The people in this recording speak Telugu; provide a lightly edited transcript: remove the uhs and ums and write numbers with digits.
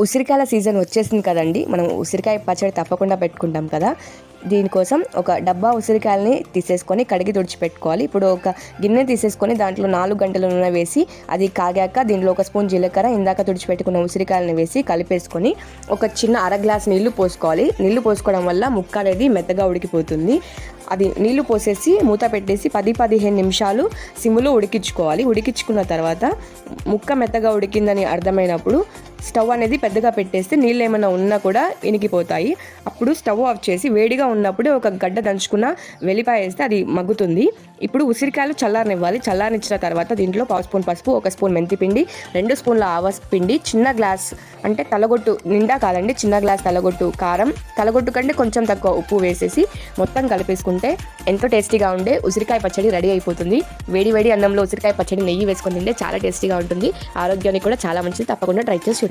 ఉసిరికాయల సీజన్ వచ్చేసింది కదండి. మనం ఉసిరికాయ పచ్చడి తప్పకుండా పెట్టుకుంటాం కదా. దీనికోసం ఒక డబ్బా ఉసిరికాయలని తీసేసుకొని కడిగి తుడిచిపెట్టుకోవాలి. ఇప్పుడు ఒక గిన్నె తీసేసుకొని దాంట్లో 4 గంటల నూనె వేసి అది కాగాక దీంట్లో 1 స్పూన్ జీలకర్ర, ఇందాక తుడిచిపెట్టుకున్న ఉసిరికాయలని వేసి కలిపేసుకొని ఒక చిన్న అర గ్లాస్ నీళ్లు పోసుకోవాలి. నీళ్లు పోసుకోవడం వల్ల ముక్క అనేది మెత్తగా ఉడికిపోతుంది. అది నీళ్లు పోసేసి మూత పెట్టేసి 10-15 నిమిషాలు సిమ్లో ఉడికించుకోవాలి. ఉడికించుకున్న తర్వాత ముక్క మెత్తగా ఉడికిందని అర్థమైనప్పుడు స్టవ్ అనేది పెద్దగా పెట్టేస్తే నీళ్ళు ఏమైనా ఉన్నా కూడా ఇనికిపోతాయి. అప్పుడు స్టవ్ ఆఫ్ చేసి వేడిగా ఉన్నప్పుడే ఒక గడ్డ దంచుకున్న వెల్లిపాయ వేస్తే అది మగ్గుతుంది. ఇప్పుడు ఉసిరికాయలు చల్లారనివ్వాలి. చల్లారనిచ్చిన తర్వాత దీంట్లో 1 స్పూన్ పసుపు, 1 స్పూన్ మెంతిపిండి, 2 స్పూన్ల ఆవపిండి, చిన్న గ్లాస్ అంటే తలగొట్టు నిండా కాదండి, చిన్న గ్లాస్ తలగొట్టు కారం, తలగొట్టు కంటే కొంచెం తక్కువ ఉప్పు వేసేసి మొత్తం కలిపేసుకుంటే ఎంతో టేస్టీగా ఉండే ఉసిరికాయ పచ్చడి రెడీ అయిపోతుంది. వేడి వేడి అన్నంలో ఉసిరికాయ పచ్చడి నెయ్యి వేసుకొని తింటే చాలా టేస్టీగా ఉంటుంది. ఆరోగ్యానికి కూడా చాలా మంచిది. తప్పకుండా ట్రై చేసి చూడండి.